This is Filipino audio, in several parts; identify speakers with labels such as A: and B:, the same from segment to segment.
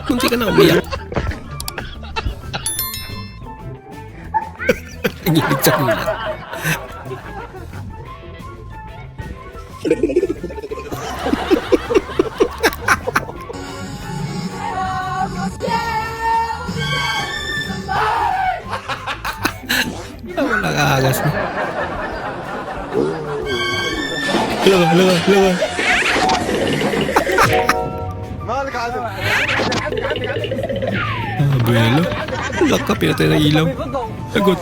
A: Kunti ka na umiyak. Nangilig sa ulan. Wala kaagas na. Lawa. Abuelo. Laka, pinatay ng ilaw. Lagot.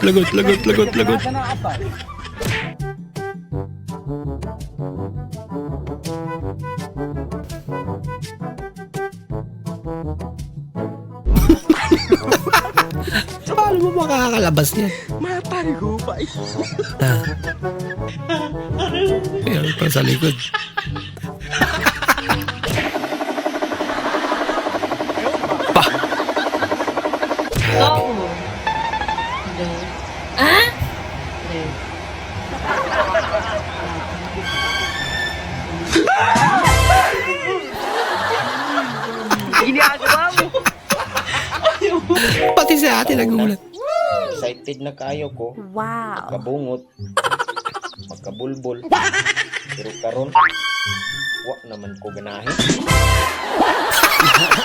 A: Paano mo makakalabas niya?
B: Matay ko pa eh.
A: Ayan pa sa likod. Pa!
B: Ginagawa mo.
A: Pati si ate nagulat.
C: Excited na kayo ko.
D: Wow.
C: Magkabungot. Magkabulbol. Pero karon, wa naman ko ganahin.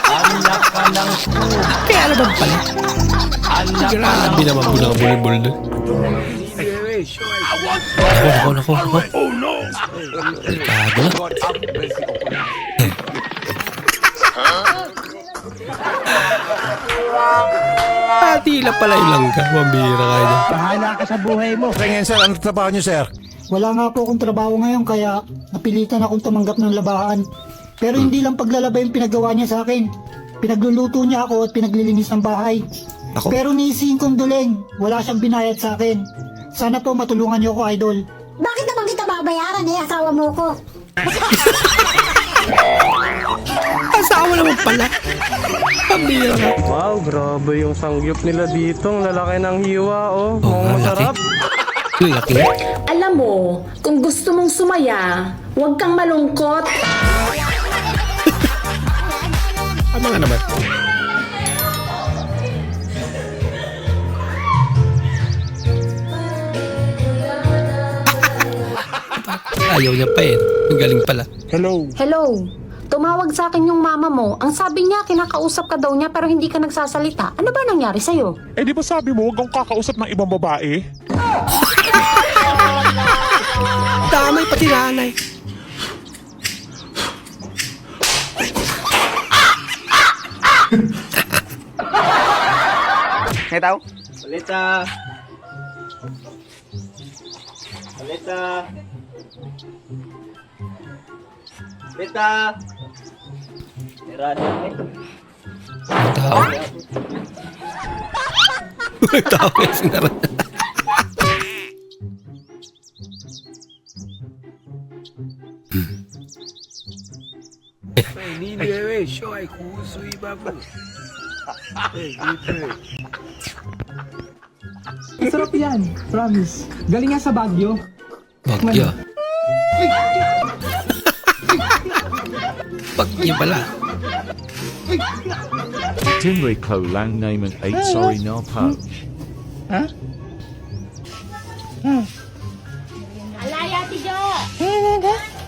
C: Anak ka ng
A: Kaya alam ba pala? Grabe naman po nakabulbol doon. Ako. Oh no! Delikado na. Tila pala yung langka. Mambira kayo dyan.
B: Bahala ka sa buhay mo.
E: Ngayon sir, ano trabaho niyo sir?
F: Wala nga po akong trabaho ngayon kaya napilitan akong tumanggap ng labahan. Pero hindi lang paglalaba yung pinagawa niya sa akin. Pinagluluto niya ako at pinaglilinis ng bahay.
A: Ako?
F: Pero niisihin kong duleng, wala siyang binayad sa akin. Sana po matulungan niyo ako, idol.
D: Bakit naman kita babayaran eh, asawa mo ko?
A: Asawa naman pala. Pambira ka.
G: Wow, grabe yung sangyup nila dito. Ang lalaki ng hiwa, oh.
A: Oo nga,
G: Masarap.
A: Laki.
H: Alam mo, kung gusto mong sumaya, huwag kang malungkot.
A: Tama nga naman. Ayaw niya pa eh. Ang galing pala.
H: Hello, tumawag sa akin yung mama mo. Ang sabi niya, kinakausap ka daw niya pero hindi ka nagsasalita. Ano ba nangyari sa'yo?
I: Eh di ba sabi mo huwag kang kakausap ng ibang babae?
A: Damay pati nanay.
B: Ngayon tao?
C: Palita! Palita! Palita! Irada eh.
A: Ang tao. Ang tao kaya sinara.
F: Masarap yan, promise. Galing nga sa Baguio.
A: Bagyo. Bagyo pala.
E: Tinrico lang naman 8 sorry no pouch.
D: Alaya, tijo!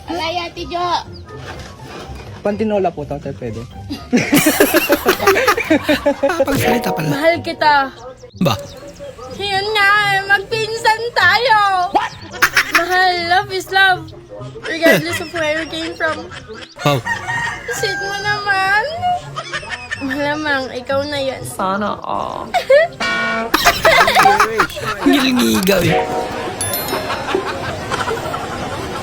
D: Alaya, tijo!
B: Pantinola po to, tayo pwede.
A: Pagsalita pala.
H: Mahal kita.
A: Ba?
H: Yun nga, magpinsan tayo. What? Mahal, love is love. Regardless of where you came from.
A: Wow.
H: Sweet mo naman. Malamang, ikaw na yan. Sana all.
A: Ngilingigaw eh.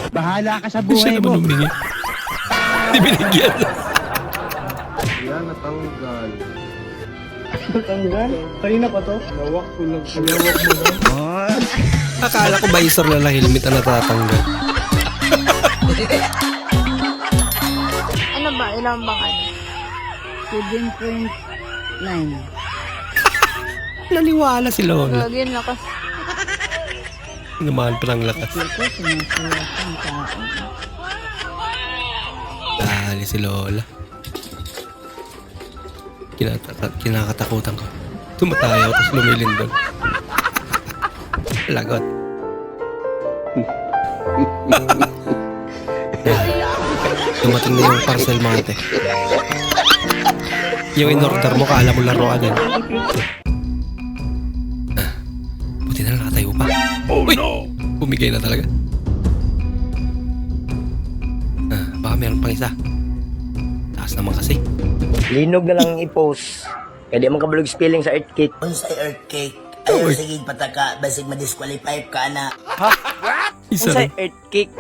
B: Bahala ka sa
A: Hindi siya
B: buhay
A: naman
B: mo.
A: humingi. Hindi binigyan.
B: Natanggal? Kanina pa to? Nawak ko lang. Nawak mo lang.
A: Akala ko visor na helmet ang natatanggal.
D: Ano ba? Ilang bang ano? 7.9.
A: Naniwala si Lola.
D: Lagyan na kasi.
A: Naman pa ng lakas. Dali si Lola. Kinakatakutan ko. Tumatayaw tapos lumilindol. Lagot. Dumating na yung parcel mga ate. Yung in-order mo, kala mo laro agad. Buti na nakatayo pa. Oh no! Bumigay na talaga. Baka meron pang isa. Taas naman kasi.
C: Linog na lang i-post. Kaya di man kabalog spelling sa earthquake.
J: Unsay earthquake? Ayaw sige pataka, basig ma-disqualify ka na.
A: Isa
C: Unsay
A: rin.
C: earthquake?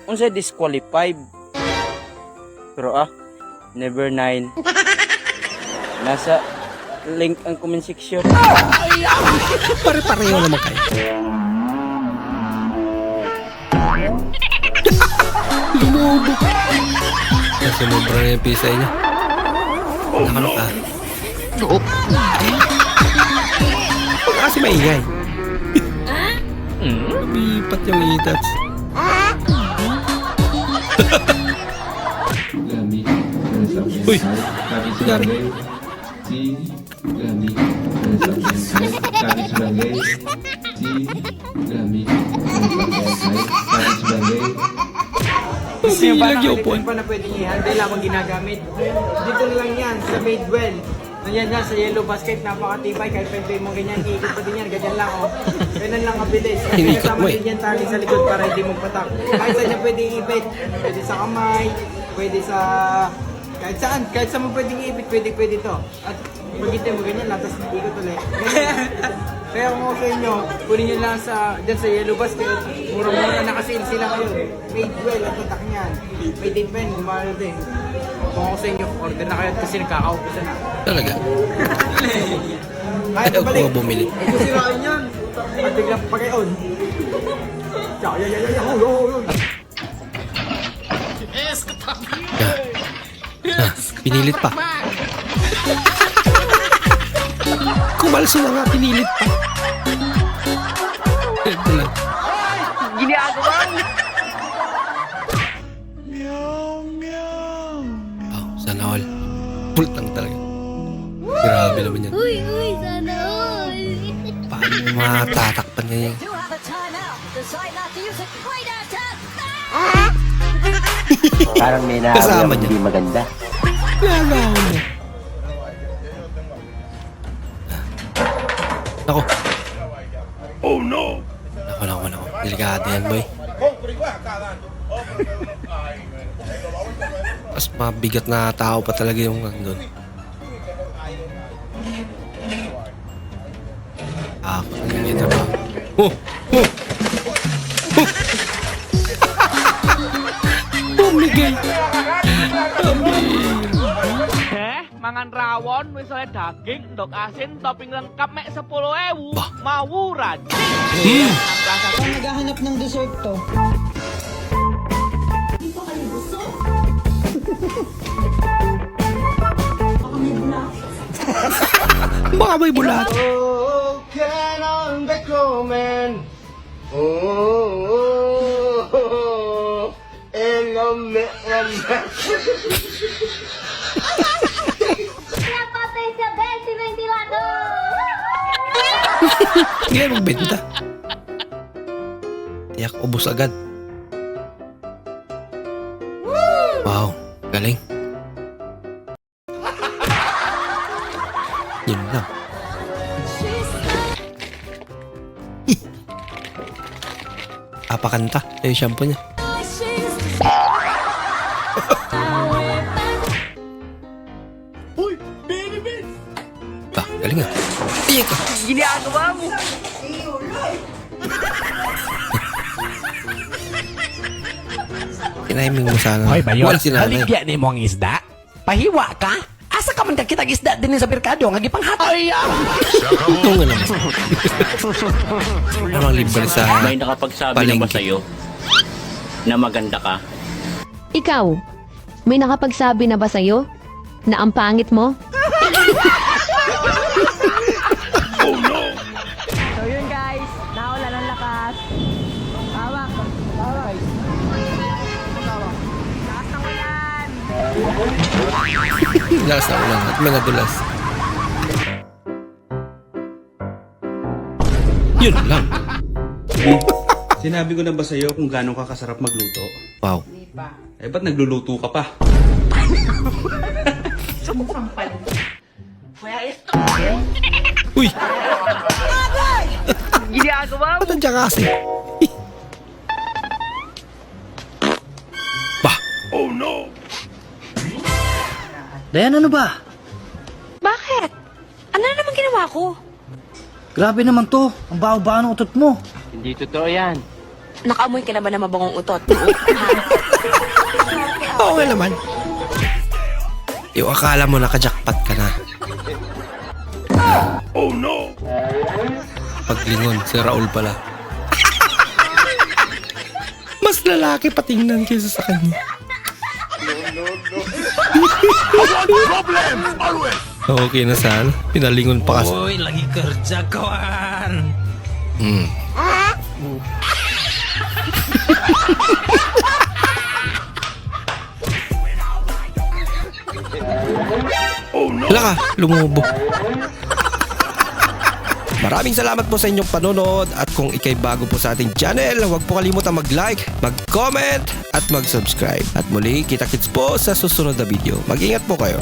C: Unsay disqualified? Pero never 9. Nasa link ang comment section.
A: Pare-pareho naman kayo. Lumubo. Sumubra na yung pisay niya. Nakalok ka. Huwag kasi maingay. Lumipat yung itats. Uy! Nangyari. Silag yung upuan.
C: Pa na pwedeng i-handle lamang ginagamit. Dito lang yan sa Madewell. Nandiyan yan sa yellow basket, napakatibay. Kahit pwede mo ganyan, iikot pa din yan. Ganyan lang, oh. Ganyan lang kabilis.
A: Inikot
C: Kasama
A: mo, eh.
C: din yan tali sa likod para hindi mo patak. Kahit saan niya pwede i-ipit. Pwede sa kamay, pwede sa... Kahit saan mo pwedeng i-ipit, pwede to. At magitin mo ganyan lang, tapos ikot ulit. Kaya kung okay nyo, kunin nyo lang dyan sa yellow basket. Mura-mura nakasil sila ngayon. Madewell ang tatak niyan. May pen, mahal din. Kung ako sa inyo, order na kayo kasi nagkakaupusan na.
A: Talaga.
C: Kahit
A: Ayaw
C: balik.
A: ko bumili.
C: Ito sirain yan. At biglang pag-ion.
A: Pinilit pa. Kumalso na nga, pinilit pa. Ito lang.
C: Ginagawa mo.
A: Sana all. Pultang talaga. Grabe naman yan.
H: Uy, sana all.
A: Paano matatakpan niya yan?
C: Parang may
A: Kasama niya.
C: hindi maganda.
A: Lagaw mo. Nako. Oh no! Nako. Delikado yan, boy. Mas mabigat na tao pa talaga yung nandun. Ako na yung ito ba? Bumigay!
K: Mangan rawon, misalnya daging, endok asin, topping lengkap mek 10.000.
A: Bah.
K: Mawuran.
F: Naghahanap ng dessert to.
A: Baka may bulat.
C: Oh, can on the comment.
D: Napatay sa Bessie Ventilador!
A: Hindi yan magbenta. Tiyak, ubos agad. Wow, galing. Yun lang. Apakanta. Yung shampoo niya. Ba, galing ah. Iyak ka.
K: Ginagawa mo.
A: Kinahiming mo sana.
J: Hoy, Bayon,
A: Wala sinanay.
J: haligya ni mo ang isda. Pahiwa ka? Asa ka man kakita isda din sa merkado nga gipanghatag.
A: Ito nga naman. Ano ang libre sa
L: May nakapagsabi na ba
A: palengke?
L: sa'yo na maganda ka?
M: Ikaw, may nakapagsabi na ba sa'yo na ang pangit mo?
H: So yun guys, nawala ng lakas.
C: Taas. Hawak. Hawak. Taas ng ulan.
A: Lakas na ulan at may nadulas. Yun lang.
N: Sinabi ko na ba sa'yo kung gano'ng ka kasarap magluto?
A: Wow.
N: Eh, ba't nagluluto ka pa?
A: Uy!
K: Ginagawa mo.
A: Ba't nandiyan ka kasi? Bah!
J: Oh no! Dayan, ano ba?
H: Bakit? Ano na naman ginawa ko?
J: Grabe naman to. Ang baho-baho ng utot mo.
K: Hindi totoo yan.
H: Nakaamoy ka na ba ng mabangong utot?
A: Oo nga naman. Yung akala mo nakajakpat ka na.
J: Oh no!
A: Paglingon, si Raul pala. Mas lalaki patingnan kaysa sa kanya. Okay na sana. Pinalingon pa kasi.
J: Uy, lagi kerja kawan.
A: Hala ka, lumubo. Maraming salamat po sa inyong panonood at kung ikay bago po sa ating channel, huwag po kalimutan mag-like, mag-comment at mag-subscribe. At muli, kita-kits po sa susunod na video. Mag-ingat po kayo.